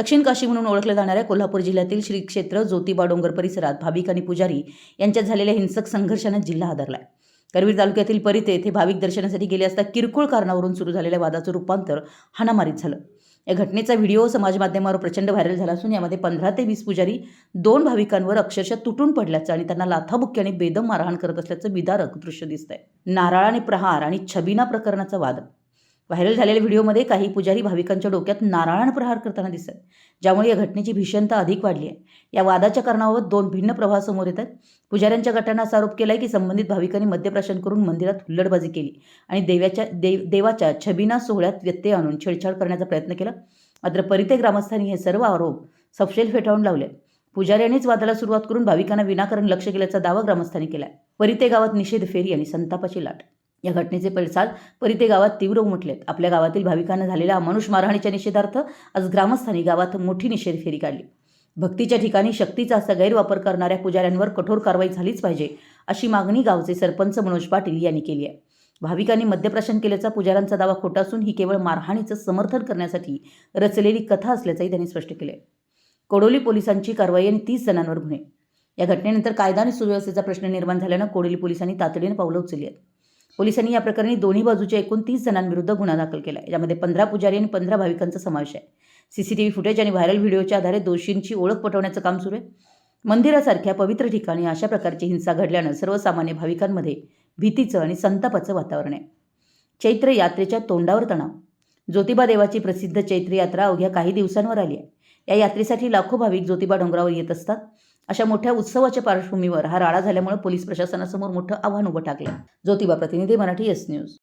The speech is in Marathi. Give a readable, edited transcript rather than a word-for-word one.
दक्षिण काशी म्हणून ओळखल्या जाणाऱ्या कोल्हापूर जिल्ह्यातील श्री क्षेत्र ज्योतिबा डोंगर परिसरात भाविक आणि पुजारी यांच्यात झालेल्या हिंसक संघर्षाने जिल्हा हादरलाय। करवीर तालुक्यातील परिते येथे भाविक दर्शनासाठी गेले असता किरकोळ कारणावरून सुरू झालेल्या वादाचं रूपांतर हाणामारीत झालं। या घटनेचा व्हिडिओ समाज माध्यमावर प्रचंड व्हायरल झाला असून यामध्ये 15 ते 20 पुजारी 2 भाविकांवर अक्षरशः तुटून पडल्याचं आणि त्यांना लाथाबुक्क्याने बेदम मारहाण करत असल्याचं विदारक दृश्य दिसतंय। नारळाने प्रहार आणि छबिना प्रकरणाचा वाद। व्हायरल झालेल्या व्हिडिओमध्ये काही पुजारी भाविकांच्या डोक्यात नारळाने प्रहार करताना दिसत, ज्यामुळे या घटनेची भीषणता अधिक वाढली आहे। या वादाच्या कारणाबाबत 2 भिन्न प्रवाह समोर येतात। पुजाऱ्यांच्या गटाने असा आरोप केलाय की संबंधित भाविकांनी मद्यप्राशन करून मंदिरात हुल्लडबाजी केली आणि देवाच्या छबिना सोहळ्यात व्यत्यय आणून छेडछाड करण्याचा प्रयत्न केला। मात्र परिते ग्रामस्थांनी हे सर्व आरोप सपशेल फेटाळून लावले। पुजाऱ्यांनीच वादाला सुरुवात करून भाविकांना विनाकारण लक्ष केल्याचा दावा ग्रामस्थांनी केलाय। परिते गावात निषेध फेरी आणि संतापाची लाट। या घटनेचे पडसाद परिते गावात तीव्र उमटलेत। आपल्या गावातील भाविकांना झालेल्या अमानुष मारहाणीच्या निषेधार्थ आज ग्रामस्थांनी गावात मोठी निषेध फेरी काढली। भक्तीच्या ठिकाणी शक्तीचा असा गैरवापर करणाऱ्या पुजाऱ्यांवर कठोर कारवाई झालीच पाहिजे, अशी मागणी गावचे सरपंच मनोज पाटील यांनी केली आहे। भाविकांनी मद्यप्राशन केल्याचा पुजाऱ्यांचा दावा खोटा असून ही केवळ मारहाणीचं समर्थन करण्यासाठी रचलेली कथा असल्याचंही त्यांनी स्पष्ट केले। कोडोली पोलिसांची कारवाई आणि 30 जणांवर गुन्हे। या घटनेनंतर कायदा आणि सुव्यवस्थेचा प्रश्न निर्माण झाल्यानं कोडोली पोलिसांनी तातडीने पावलं उचलली आहेत। पोलिसांनी या प्रकरणी दोन्ही बाजूच्या एकूण 30 जणांविरुद्ध गुन्हा दाखल केला आहे। यामध्ये 15 पुजारी आणि 15 भाविकांचा समावेश आहे। सीसीटीव्ही फुटेज आणि व्हायरल व्हिडिओच्या आधारे दोषींची ओळख पटवण्याचं काम सुरू आहे। मंदिरासारख्या पवित्र ठिकाणी अशा प्रकारची हिंसा घडल्यानं सर्वसामान्य भाविकांमध्ये भीतीचं आणि संतापाचं वातावरण आहे। चैत्र यात्रेच्या तोंडावर तणाव। ज्योतिबा देवाची प्रसिद्ध चैत्र यात्रा अवघ्या काही दिवसांवर आली आहे। या यात्रेसाठी लाखो भाविक ज्योतिबा डोंगरावर येत असतात। अशा मोठ्या उत्सवाच्या पार्श्वभूमीवर हा राडा झाल्यामुळे पोलीस प्रशासनासमोर मोठं आव्हान उभं ठाकलं। ज्योतिबा प्रतिनिधी, मराठी एस न्यूज।